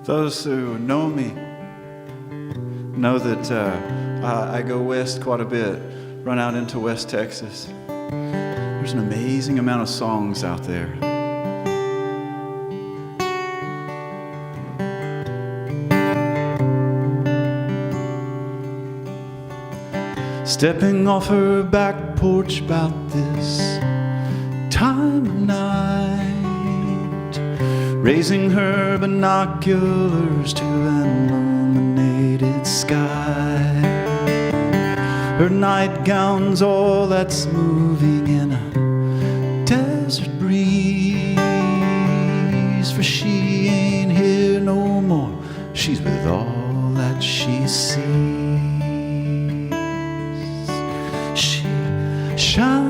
Those who know me know that I go west quite a bit, run out into West Texas. There's an amazing amount of songs out there. Stepping off her back porch about this time of night, raising her binoculars to an illuminated sky. Her nightgown's all that's moving in a desert breeze, for she ain't here no more, she's with all that she sees. She shines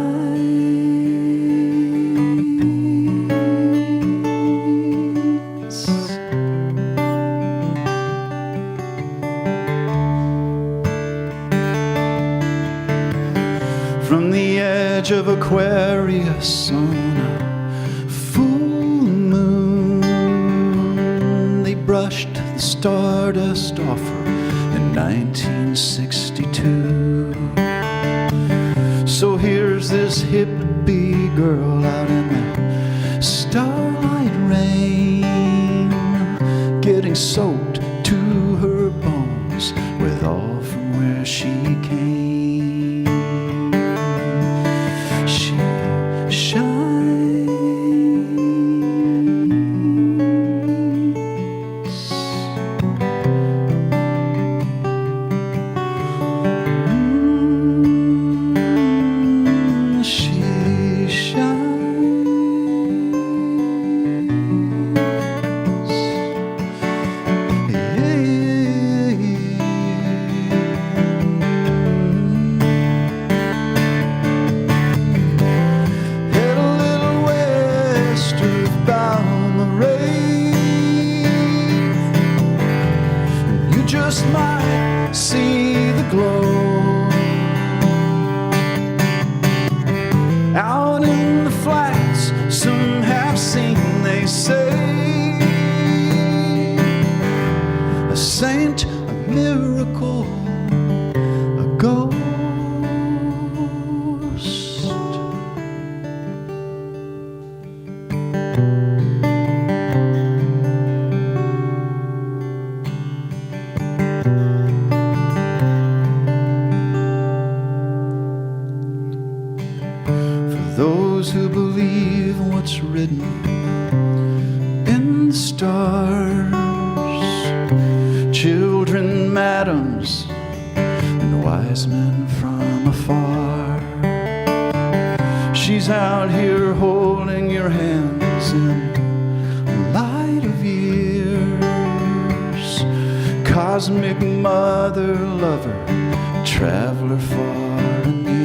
from the edge of Aquarius on a full moon. They brushed the stardust off her in 1962. So here's this hippie girl out in the starlight rain, getting soaked to her bones with all from where she came. Just might see the glow out in the flats. Some have seen, they say, a saint, a miracle, a ghost. Those who believe what's written in the stars, children, madams, and wise men from afar. She's out here holding your hands in the light of years, cosmic mother, lover, traveler far and near.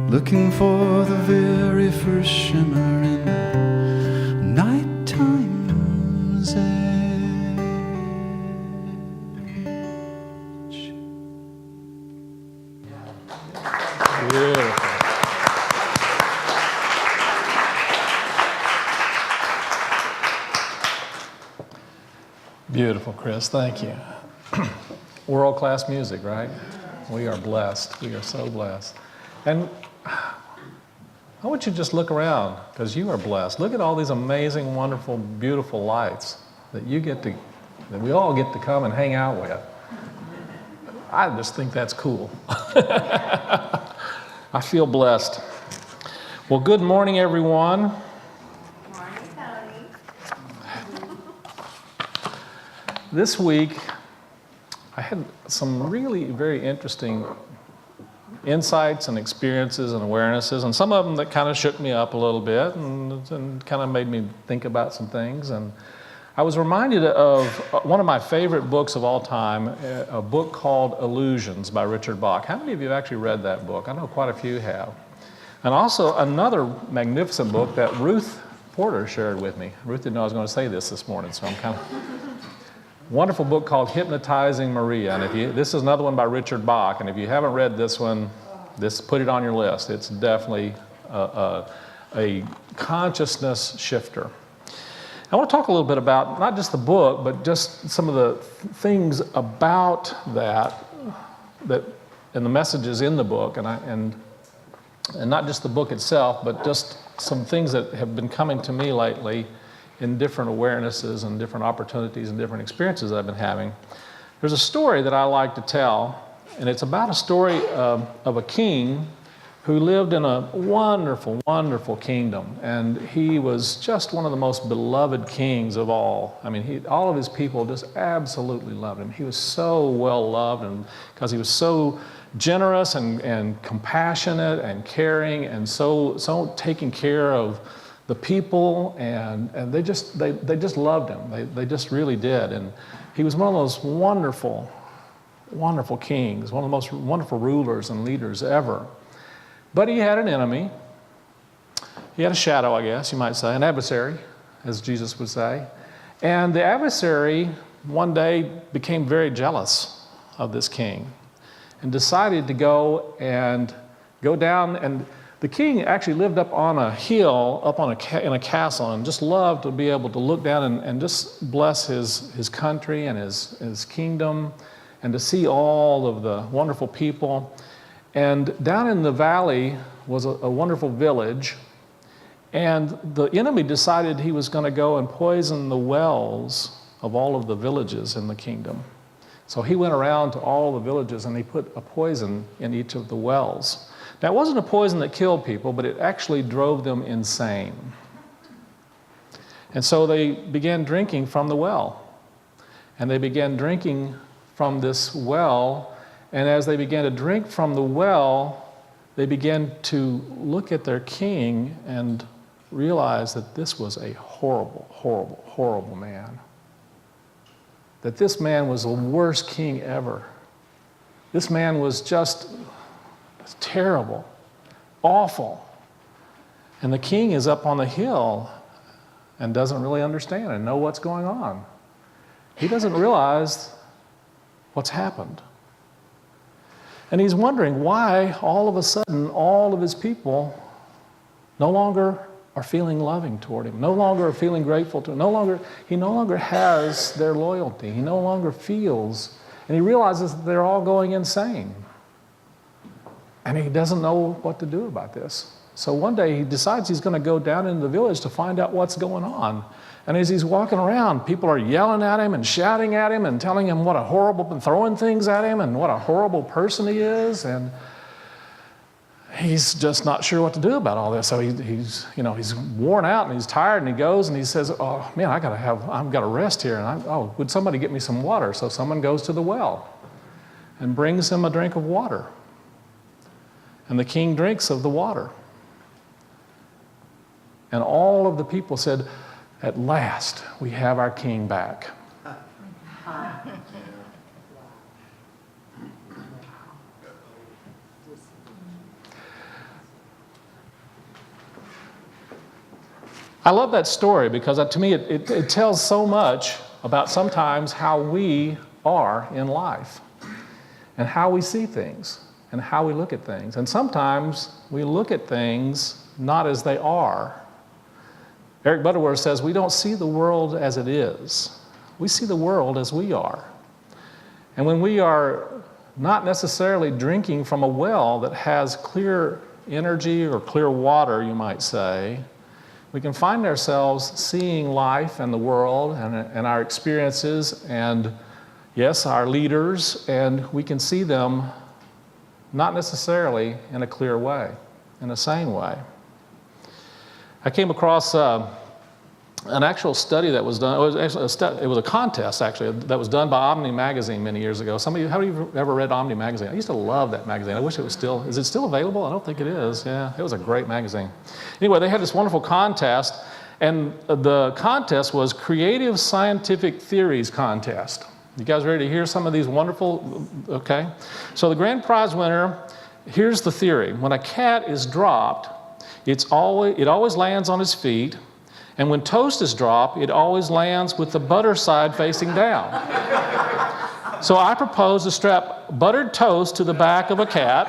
Looking for the very first shimmer in the nighttime's edge. Beautiful. Beautiful, Chris. Thank you. World-class music, right? We are blessed. We are so blessed. And I want you to just look around, because you are blessed. Look at all these amazing, wonderful, beautiful lights that that we all get to come and hang out with. I just think that's cool. I feel blessed. Well, good morning, everyone. Morning, Tony. This week, I had some really very interesting insights and experiences and awarenesses, and some of them that kind of shook me up a little bit and kind of made me think about some things. And I was reminded of one of my favorite books of all time, a book called Illusions by Richard Bach. How many of you have actually read that book? I know quite a few have. And also another magnificent book that Ruth Porter shared with me. Ruth didn't know I was going to say this morning, so I'm kind of... Wonderful book called Hypnotizing Maria. And this is another one by Richard Bach. And if you haven't read this one, put it on your list. It's definitely a consciousness shifter. I want to talk a little bit about not just the book, but just some of the things about that and the messages in the book, and not just the book itself, but just some things that have been coming to me lately in different awarenesses and different opportunities and different experiences I've been having. There's a story that I like to tell, and it's about a story of a king who lived in a wonderful, wonderful kingdom. And he was just one of the most beloved kings of all. I mean, all of his people just absolutely loved him. He was so well loved, and because he was so generous and compassionate and caring and so taking care of the people, and they just loved him. They just really did. And he was one of those wonderful, wonderful kings, one of the most wonderful rulers and leaders ever. But he had an enemy. He had a shadow, I guess you might say, an adversary, as Jesus would say. And the adversary one day became very jealous of this king and decided to go down, and the king actually lived up on a hill, in a castle, and just loved to be able to look down and just bless his country and his kingdom, and to see all of the wonderful people. And down in the valley was a wonderful village, and the enemy decided he was going to go and poison the wells of all of the villages in the kingdom. So he went around to all the villages and he put a poison in each of the wells. Now, it wasn't a poison that killed people, but it actually drove them insane. And so they began drinking from the well. And they began drinking from this well. And as they began to drink from the well, they began to look at their king and realize that this was a horrible, horrible, horrible man. That this man was the worst king ever. This man was just terrible, awful. And the king is up on the hill and doesn't really understand and know what's going on. He doesn't realize what's happened. And he's wondering why all of a sudden all of his people no longer are feeling loving toward him, no longer are feeling grateful to him, he no longer has their loyalty, he no longer feels, and he realizes that they're all going insane. And he doesn't know what to do about this. So one day he decides he's going to go down into the village to find out what's going on. And as he's walking around, people are yelling at him and shouting at him and telling him what a horrible, and throwing things at him and what a horrible person he is. And he's just not sure what to do about all this. So he's worn out and he's tired, and he goes and he says, "Oh man, I've got to rest here. And would somebody get me some water?" So someone goes to the well and brings him a drink of water. And the king drinks of the water. And all of the people said, "At last, we have our king back." I love that story because to me it tells so much about sometimes how we are in life and how we see things and how we look at things. And sometimes we look at things not as they are. Eric Butterworth says we don't see the world as it is. We see the world as we are. And when we are not necessarily drinking from a well that has clear energy or clear water, you might say, we can find ourselves seeing life and the world and our experiences and, yes, our leaders, and we can see them not necessarily in a clear way, in a sane way. I came across an actual study that was done. It was actually it was a contest actually that was done by Omni magazine many years ago. How many of you ever read Omni magazine? I used to love that magazine. I wish it was still. Is it still available? I don't think it is. Yeah, it was a great magazine. Anyway, they had this wonderful contest, and the contest was Creative Scientific Theories Contest. You guys ready to hear some of these wonderful? Okay, so the grand prize winner. Here's the theory: when a cat is dropped, it always lands on his feet. And when toast is dropped, it always lands with the butter side facing down. So I propose to strap buttered toast to the back of a cat,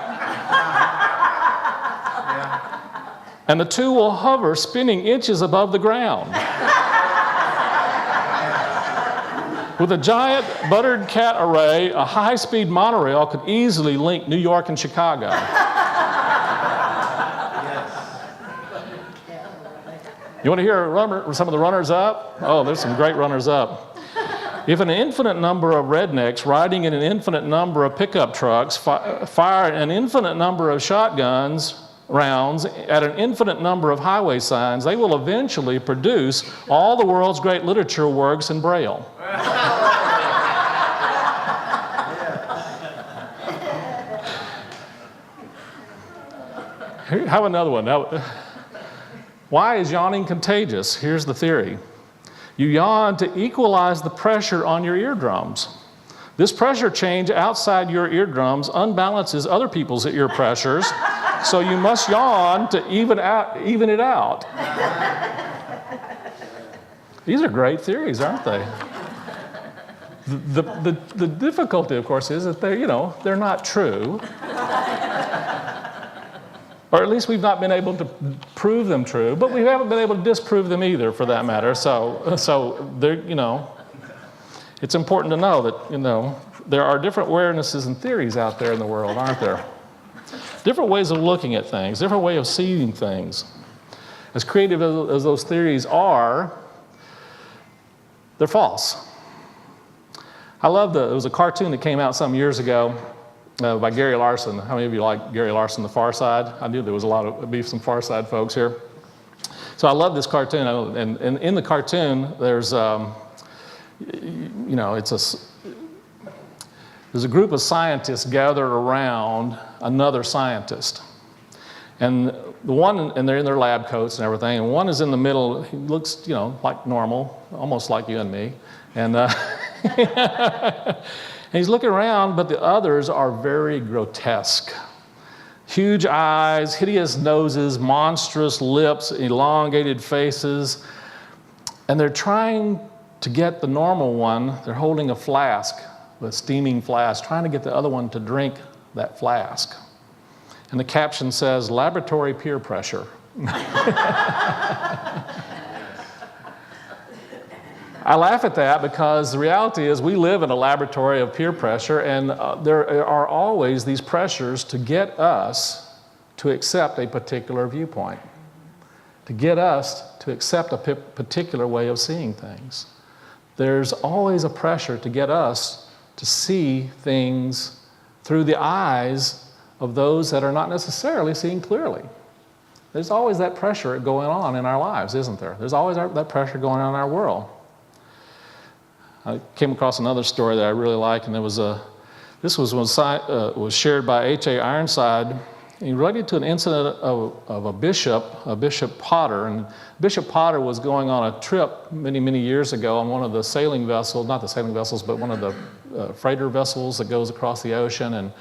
and the two will hover, spinning inches above the ground. With a giant buttered cat array, a high-speed monorail could easily link New York and Chicago. You want to hear some of the runners-up? Oh, there's some great runners-up. If an infinite number of rednecks riding in an infinite number of pickup trucks fire an infinite number of shotguns rounds at an infinite number of highway signs, they will eventually produce all the world's great literature works in Braille. Have another one. Why is yawning contagious? Here's the theory. You yawn to equalize the pressure on your eardrums. This pressure change outside your eardrums unbalances other people's ear pressures, so you must yawn to even it out. These are great theories, aren't they? The difficulty, of course, is that they're not true. Or at least we've not been able to prove them true, but we haven't been able to disprove them either, for that matter. So they're, it's important to know that, there are different awarenesses and theories out there in the world, aren't there? Different ways of looking at things, different way of seeing things. As creative as those theories are, they're false. I love there was a cartoon that came out some years ago by Gary Larson. How many of you like Gary Larson, The Far Side? I knew there was some Far Side folks here. So I love this cartoon, and in the cartoon, there's, there's a group of scientists gathered around another scientist, and they're in their lab coats and everything, and one is in the middle. He looks, like normal, almost like you and me, and. And he's looking around, but the others are very grotesque. Huge eyes, hideous noses, monstrous lips, elongated faces. And they're trying to get the normal one. They're holding a flask, a steaming flask, trying to get the other one to drink that flask. And the caption says, "Laboratory peer pressure." I laugh at that because the reality is we live in a laboratory of peer pressure, and there are always these pressures to get us to accept a particular viewpoint, to get us to accept a particular way of seeing things. There's always a pressure to get us to see things through the eyes of those that are not necessarily seeing clearly. There's always that pressure going on in our lives, isn't there? There's always that pressure going on in our world. I came across another story that I really like, and this was shared by H.A. Ironside. He related to an incident of a Bishop Potter, and Bishop Potter was going on a trip many, many years ago on one of the sailing vessels, not the sailing vessels, but one of the freighter vessels that goes across the ocean,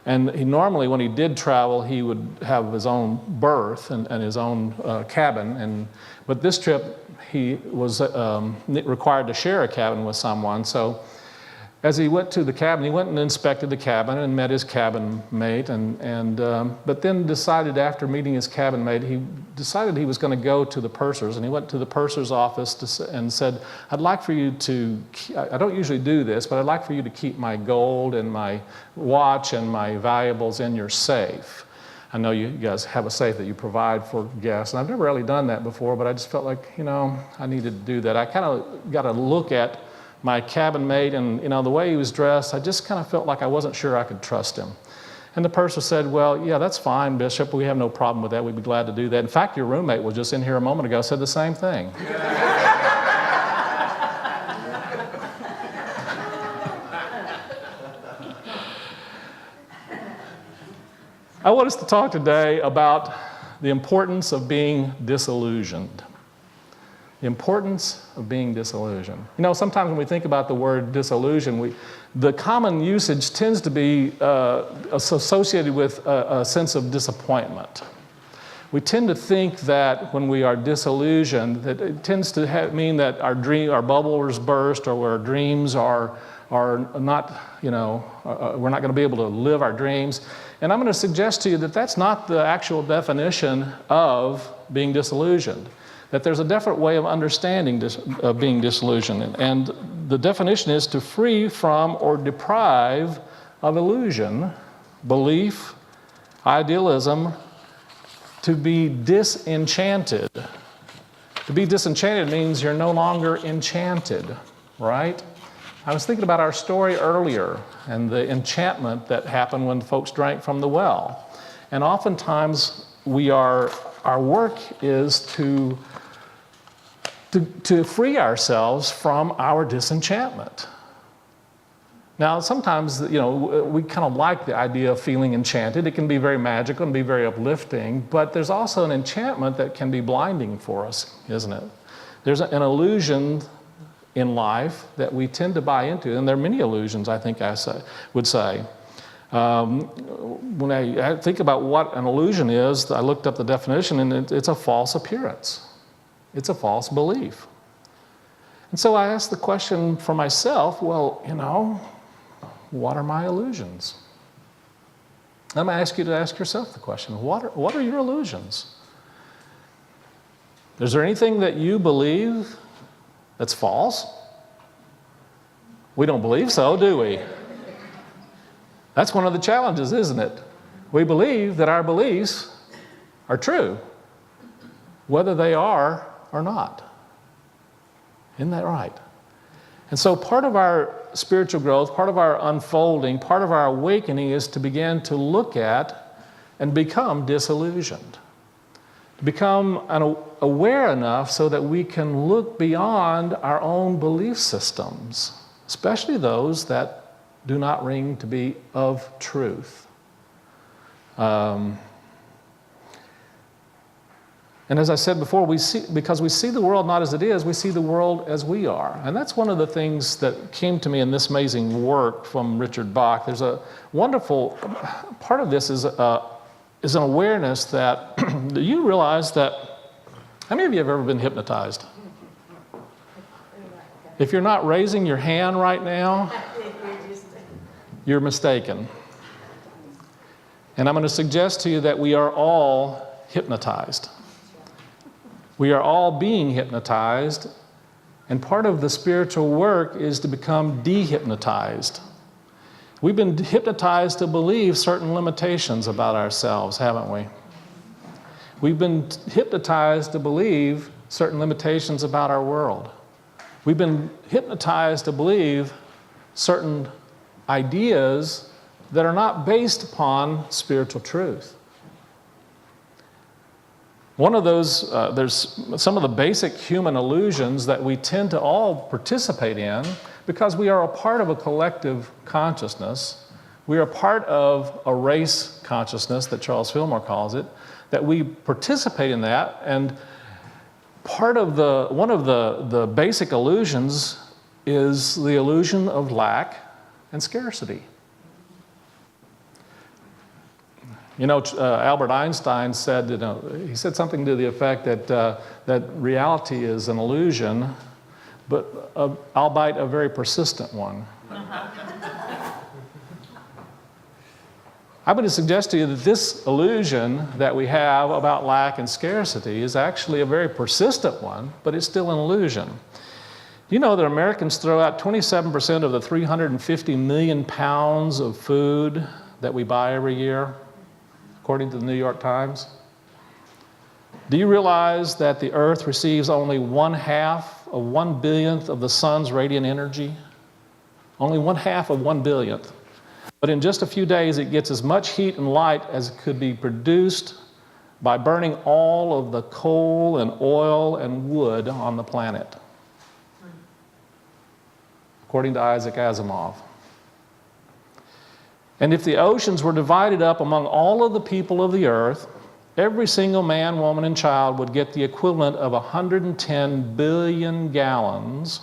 and he normally, when he did travel, he would have his own berth and his own cabin, but this trip, he was required to share a cabin with someone. So as he went to the cabin, he went and inspected the cabin and met his cabin mate, but then decided after meeting his cabin mate, he decided he was going to go to the purser's, and he went to the purser's office and said, "I'd like for you to, I don't usually do this, but I'd like for you to keep my gold and my watch and my valuables in your safe. I know you guys have a safe that you provide for guests, and I've never really done that before, but I just felt like, I needed to do that." I kind of got a look at my cabin mate, and the way he was dressed, I just kind of felt like I wasn't sure I could trust him. And the purser said, "Well, yeah, that's fine, Bishop. We have no problem with that. We'd be glad to do that. In fact, your roommate was just in here a moment ago, said the same thing." I want us to talk today about the importance of being disillusioned. The importance of being disillusioned. You know, sometimes when we think about the word disillusion, the common usage tends to be associated with a sense of disappointment. We tend to think that when we are disillusioned, that it tends to mean that our bubbles burst, or our dreams are not, we're not going to be able to live our dreams. And I'm going to suggest to you that that's not the actual definition of being disillusioned. That there's a different way of understanding of being disillusioned. And the definition is to free from or deprive of illusion, belief, idealism, to be disenchanted. To be disenchanted means you're no longer enchanted, right? I was thinking about our story earlier and the enchantment that happened when folks drank from the well. And oftentimes our work is to free ourselves from our disenchantment. Now, sometimes, we kind of like the idea of feeling enchanted. It can be very magical and be very uplifting, but there's also an enchantment that can be blinding for us, isn't it? There's an illusion in life that we tend to buy into, and there are many illusions, I think would say. When I think about what an illusion is, I looked up the definition, and it's a false appearance. It's a false belief. And so I asked the question for myself, well, what are my illusions? I'm going to ask you to ask yourself the question, what are your illusions? Is there anything that you believe that's false? We don't believe so, do we? That's one of the challenges, isn't it? We believe that our beliefs are true, whether they are or not. Isn't that right? And so part of our spiritual growth, part of our unfolding, part of our awakening is to begin to look at and become disillusioned. To become aware enough so that we can look beyond our own belief systems, especially those that do not ring to be of truth. And as I said before, because we see the world not as it is, we see the world as we are. And that's one of the things that came to me in this amazing work from Richard Bach. There's a wonderful part of this is an awareness that do you realize that, how many of you have ever been hypnotized? If you're not raising your hand right now, you're mistaken. And I'm going to suggest to you that we are all hypnotized. We are all being hypnotized, and part of the spiritual work is to become dehypnotized. We've been hypnotized to believe certain limitations about ourselves, haven't we? We've been hypnotized to believe certain limitations about our world. We've been hypnotized to believe certain ideas that are not based upon spiritual truth. One of those, there's some of the basic human illusions that we tend to all participate in because we are a part of a collective consciousness. We are part of a race consciousness that Charles Fillmore calls it, that we participate in that. And one of the basic illusions is the illusion of lack and scarcity. Albert Einstein said, he said something to the effect that reality is an illusion, but albeit a very persistent one. I'm going to suggest to you that this illusion that we have about lack and scarcity is actually a very persistent one, but it's still an illusion. You know that Americans throw out 27% of the 350 million pounds of food that we buy every year, according to the New York Times? Do you realize that the Earth receives only 1/2 of 1/1000th of the sun's radiant energy? Only 1/2 of 1/100000th. But in just a few days, it gets as much heat and light as could be produced by burning all of the coal and oil and wood on the planet, according to Isaac Asimov. And if the oceans were divided up among all of the people of the earth, every single man, woman, and child would get the equivalent of 110 billion gallons,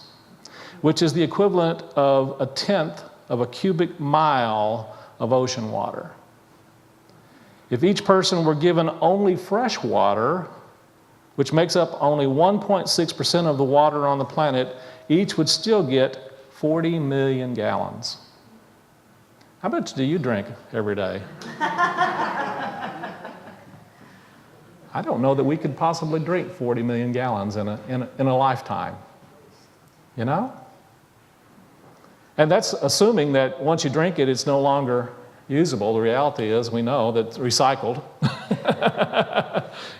which is the equivalent of a tenth of a cubic mile of ocean water. If each person were given only fresh water, which makes up only 1.6% of the water on the planet, each would still get 40 million gallons. How much do you drink every day? I don't know that we could possibly drink 40 million gallons in a lifetime. You know? And that's assuming that once you drink it, it's no longer usable. The reality is, we know that it's recycled.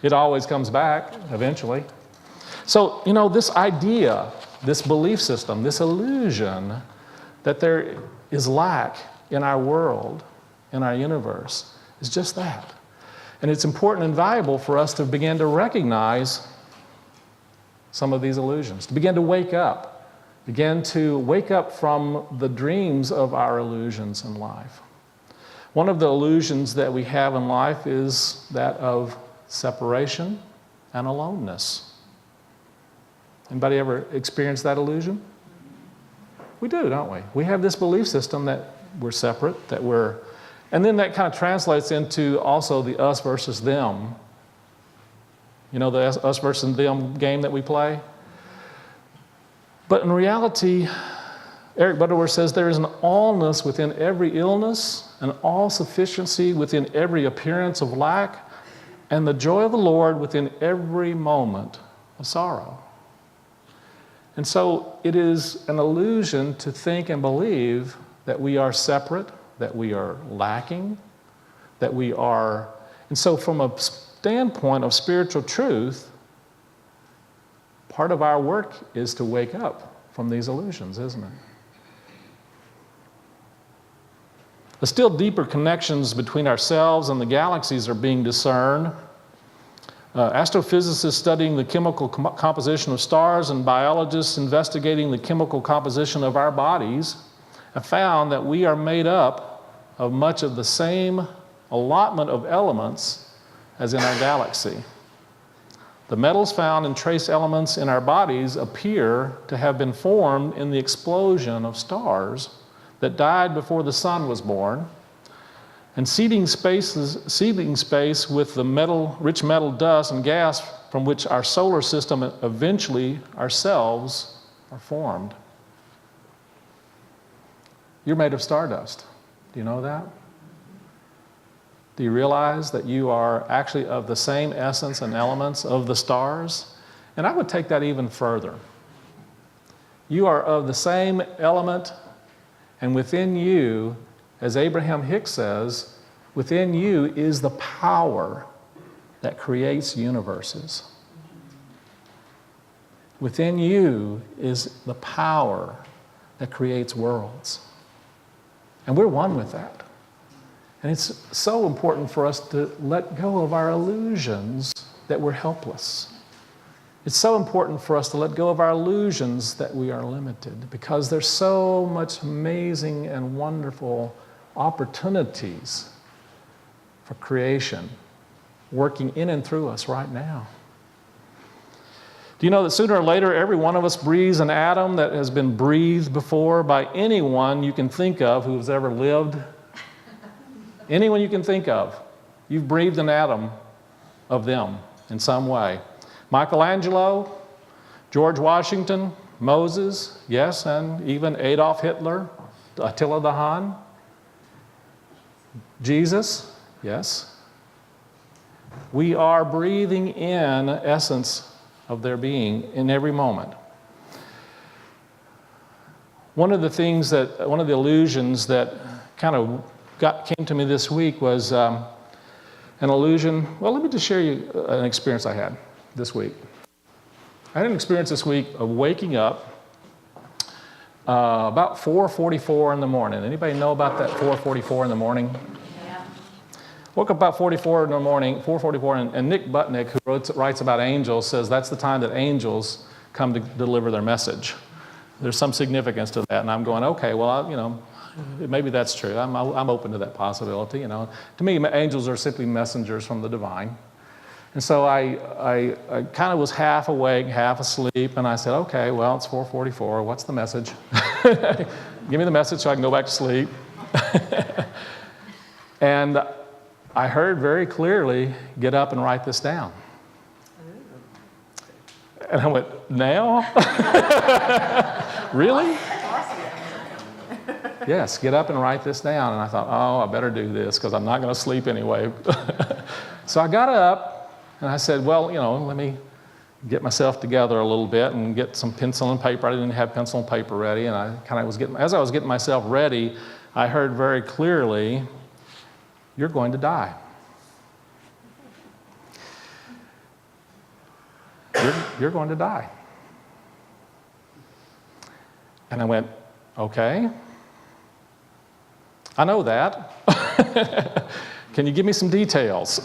It always comes back eventually. So, you know, this idea, this belief system, this illusion that there is lack in our world, in our universe, is just that. And it's important and valuable for us to begin to recognize some of these illusions, to begin to wake up from the dreams of our illusions in life. One of the illusions that we have in life is that of separation and aloneness. Anybody ever experienced that illusion? We do, don't we? We have this belief system that we're separate, and then that kind of translates into also the us versus them. You know, the us versus them game that we play? But in reality, Eric Butterworth says there is an allness within every illness, an all-sufficiency within every appearance of lack, and the joy of the Lord within every moment of sorrow. And so it is an illusion to think and believe that we are separate, that we are lacking, that we are... And so from a standpoint of spiritual truth, part of our work is to wake up from these illusions, isn't it? The still deeper connections between ourselves and the galaxies are being discerned. Astrophysicists studying the chemical composition of stars and biologists investigating the chemical composition of our bodies have found that we are made up of much of the same allotment of elements as in our galaxy. The metals found in trace elements in our bodies appear to have been formed in the explosion of stars that died before the sun was born, and seeding space with the rich metal dust and gas from which our solar system, eventually ourselves, are formed. You're made of stardust. Do you know that? Do you realize that you are actually of the same essence and elements of the stars? And I would take that even further. You are of the same element, and within you, as Abraham Hicks says, within you is the power that creates universes. Within you is the power that creates worlds. And we're one with that. And it's so important for us to let go of our illusions that we're helpless. It's so important for us to let go of our illusions that we are limited, because there's so much amazing and wonderful opportunities for creation working in and through us right now. Do you know that sooner or later, every one of us breathes an atom that has been breathed before by anyone you can think of who's ever lived? Anyone you can think of, you've breathed an atom of them in some way. Michelangelo, George Washington, Moses, yes, and even Adolf Hitler, Attila the Hun, Jesus, yes. We are breathing in essence of their being in every moment. One of the illusions that kind of came to me this week was an illusion. Well, let me just share you an experience I had this week. I had an experience this week of waking up about 4:44 in the morning. Anybody know about that 4:44 in the morning? Yeah. Woke up about 4:44 in the morning, 4:44, and Nick Butnick, who writes about angels, says that's the time that angels come to deliver their message. There's some significance to that, and I'm going, okay, well, maybe that's true. I'm open to that possibility. You know, to me, angels are simply messengers from the divine. And so I kind of was half awake, half asleep, and I said, okay, well, it's 4:44. What's the message? Give me the message so I can go back to sleep. And I heard very clearly, get up and write this down. And I went, now? Really? Yes, get up and write this down. And I thought, oh, I better do this because I'm not going to sleep anyway. So I got up and I said, well, you know, let me get myself together a little bit and get some pencil and paper. I didn't have pencil and paper ready. And I kind of was as I was getting myself ready, I heard very clearly, you're going to die. You're going to die. And I went, okay. I know that. Can you give me some details?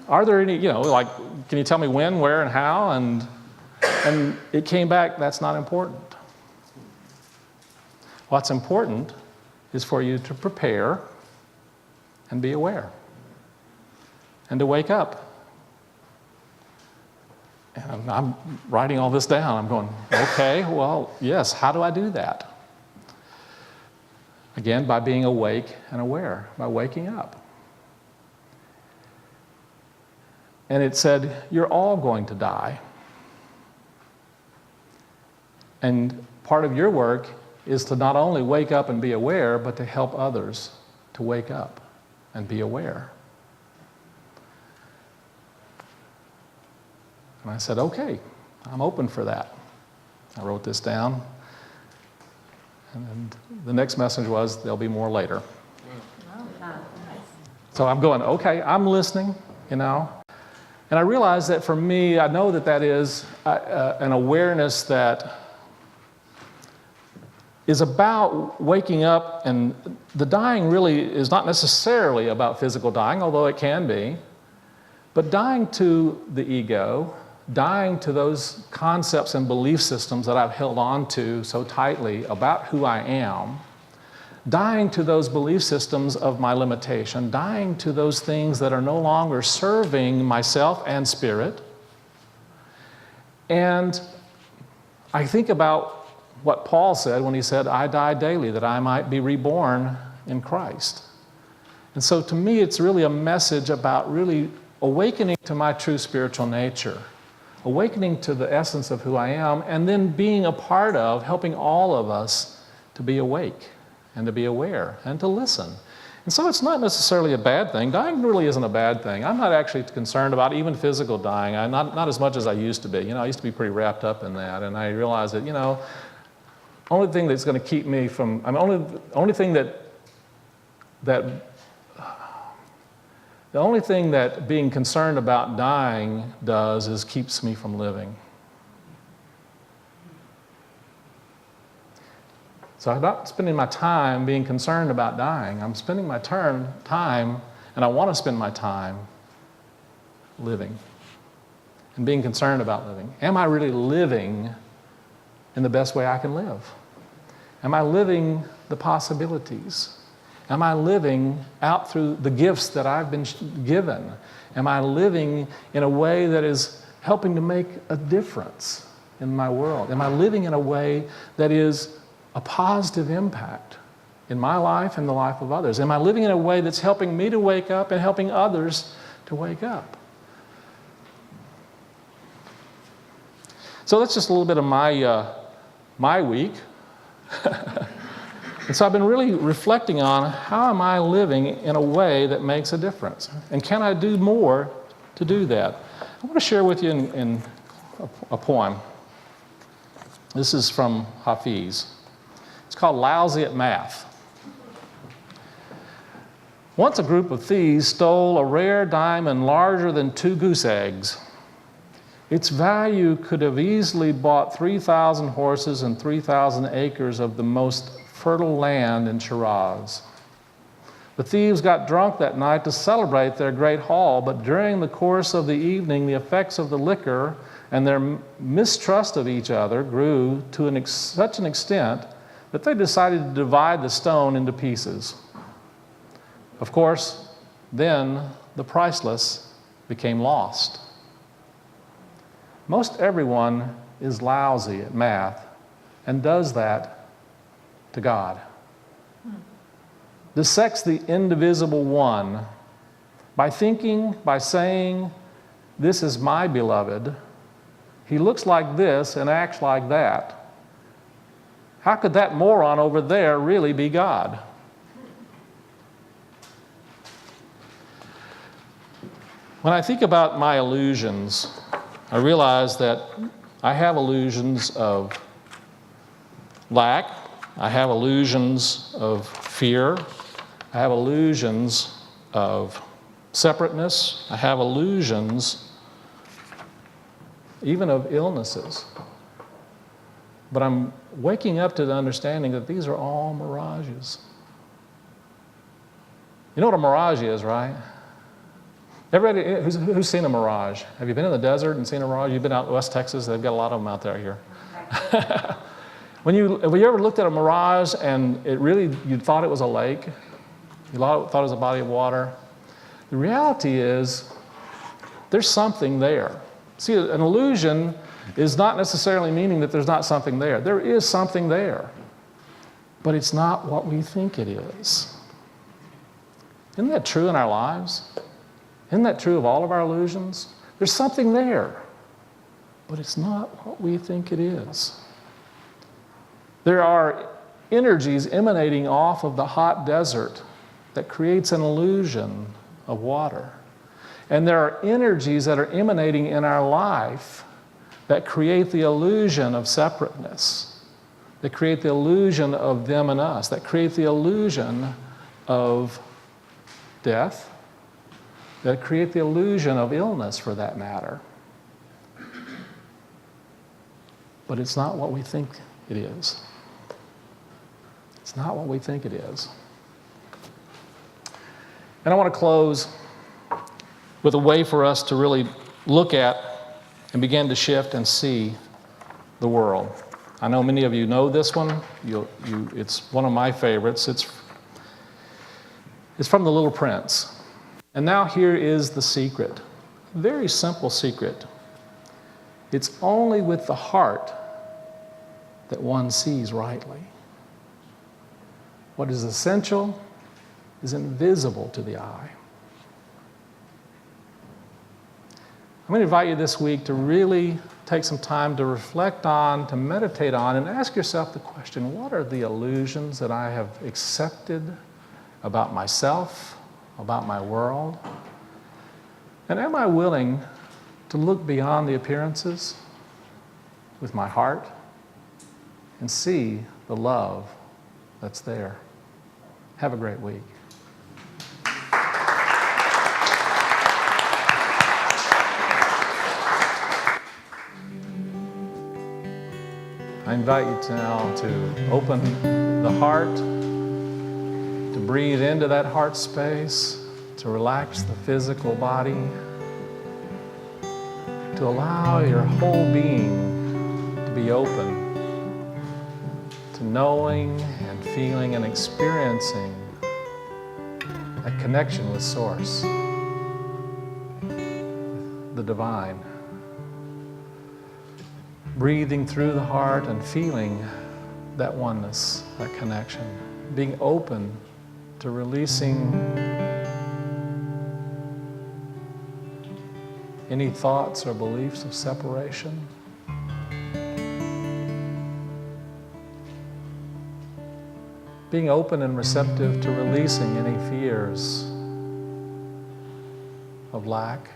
Are there any, you know, like, can you tell me when, where, and how? And it came back, that's not important. What's important is for you to prepare and be aware and to wake up. And I'm writing all this down. I'm going, okay, well, yes, how do I do that? Again, by being awake and aware, by waking up. And it said, you're all going to die. And part of your work is to not only wake up and be aware, but to help others to wake up and be aware. And I said, okay, I'm open for that. I wrote this down. And the next message was, there'll be more later. So I'm going, okay, I'm listening, you know. And I realized that for me, I know that that is an awareness that is about waking up, and the dying really is not necessarily about physical dying, although it can be, but dying to the ego, dying to those concepts and belief systems that I've held on to so tightly about who I am, dying to those belief systems of my limitation, dying to those things that are no longer serving myself and spirit. And I think about what Paul said when he said, I die daily that I might be reborn in Christ. And so to me, it's really a message about really awakening to my true spiritual nature, awakening to the essence of who I am, and then being a part of helping all of us to be awake and to be aware and to listen. And so it's not necessarily a bad thing. Dying really isn't a bad thing. I'm not actually concerned about even physical dying. Not as much as I used to be. You know, I used to be pretty wrapped up in that, and I realized that, you know, only thing that's going to keep me from, the only thing that being concerned about dying does is keeps me from living. So I'm not spending my time being concerned about dying. I'm spending my time, and I want to spend my time living and being concerned about living. Am I really living in the best way I can live? Am I living the possibilities? Am I living out through the gifts that I've been given? Am I living in a way that is helping to make a difference in my world? Am I living in a way that is a positive impact in my life and the life of others? Am I living in a way that's helping me to wake up and helping others to wake up? So that's just a little bit of my week. And so I've been really reflecting on how am I living in a way that makes a difference? And can I do more to do that? I want to share with you in a poem. This is from Hafiz. It's called Lousy at Math. Once a group of thieves stole a rare diamond larger than 2 goose eggs. Its value could have easily bought 3,000 horses and 3,000 acres of the most fertile land in Shiraz. The thieves got drunk that night to celebrate their great haul, but during the course of the evening, the effects of the liquor And their mistrust of each other grew to such an extent that they decided to divide the stone into pieces. Of course, then the priceless became lost. Most everyone is lousy at math and does that to God. Dissects the indivisible one by thinking, by saying, "This is my beloved. He looks like this and acts like that. How could that moron over there really be God?" When I think about my illusions, I realize that I have illusions of lack. I have illusions of fear. I have illusions of separateness. I have illusions even of illnesses. But I'm waking up to the understanding that these are all mirages. You know what a mirage is, right? Everybody who's seen a mirage? Have you been in the desert and seen a mirage? You've been out in West Texas. They've got a lot of them out there here. Have you ever looked at a mirage and you thought it was a lake? You thought it was a body of water? The reality is there's something there. See, an illusion is not necessarily meaning that there's not something there. There is something there, but it's not what we think it is. Isn't that true in our lives? Isn't that true of all of our illusions? There's something there, but it's not what we think it is. There are energies emanating off of the hot desert that creates an illusion of water. And there are energies that are emanating in our life that create the illusion of separateness, that create the illusion of them and us, that create the illusion of death, that create the illusion of illness, for that matter. But it's not what we think it is. It's not what we think it is. And I want to close with a way for us to really look at and begin to shift and see the world. I know many of you know this one. It's one of my favorites. It's from The Little Prince. And now here is the secret. A very simple secret. It's only with the heart that one sees rightly. What is essential is invisible to the eye. I'm going to invite you this week to really take some time to reflect on, to meditate on, and ask yourself the question, what are the illusions that I have accepted about myself, about my world? And am I willing to look beyond the appearances with my heart and see the love that's there? Have a great week. I invite you now to open the heart, to breathe into that heart space, to relax the physical body, to allow your whole being to be open to knowing and feeling and experiencing a connection with Source, the divine. Breathing through the heart and feeling that oneness, that connection. Being open to releasing any thoughts or beliefs of separation. Being open and receptive to releasing any fears of lack.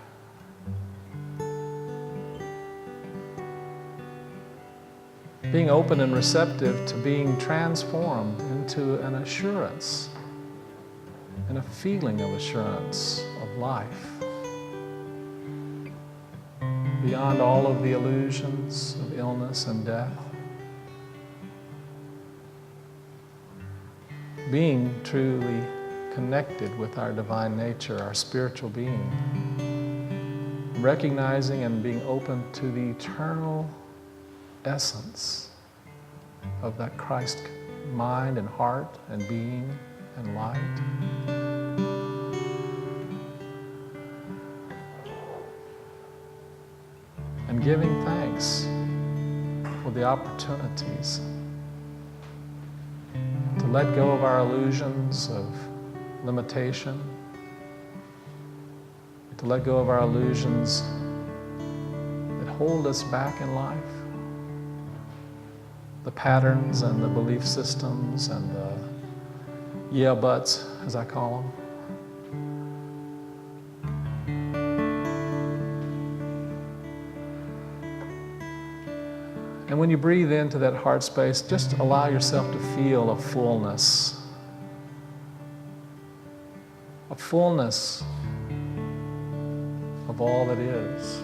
Being open and receptive to being transformed into an assurance and a feeling of assurance of life. Beyond all of the illusions of illness and death. Being truly connected with our divine nature, our spiritual being. recognizing and being open to the eternal essence of that Christ mind and heart and being and light. And giving thanks for the opportunities to let go of our illusions of limitation, to let go of our illusions that hold us back in life, the patterns and the belief systems and the yeah buts, as I call them. And when you breathe into that heart space, just allow yourself to feel a fullness of all that is,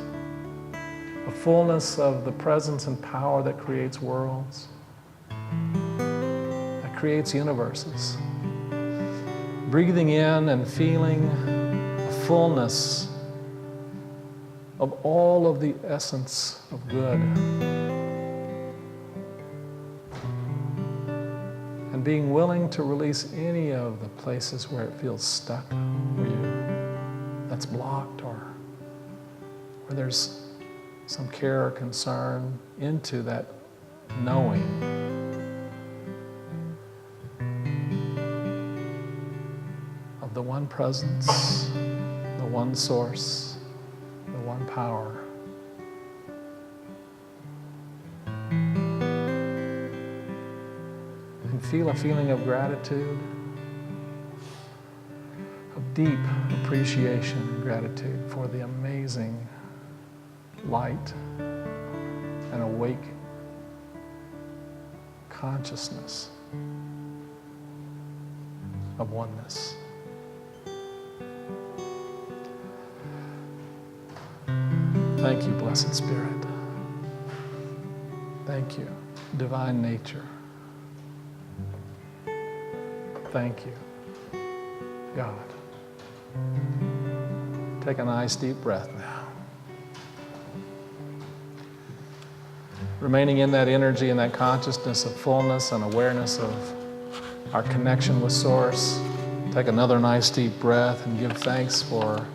a fullness of the presence and power that creates worlds, that creates universes. Breathing in and feeling a fullness of all of the essence of good. And being willing to release any of the places where it feels stuck, that's blocked, or where there's some care or concern, into that knowing. Of the one presence, the one source, the one power. And feel a feeling of gratitude, of deep appreciation and gratitude for the amazing light and awake consciousness of oneness. Thank you, Blessed Spirit. Thank you, Divine Nature. Thank you, God. Take a nice deep breath now. Remaining in that energy and that consciousness of fullness and awareness of our connection with Source. Take another nice deep breath and give thanks for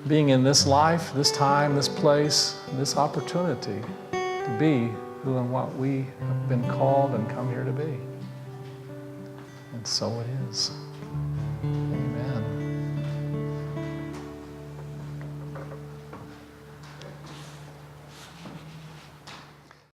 being in this life, this time, this place, this opportunity to be who and what we have been called and come here to be. And so it is. Amen.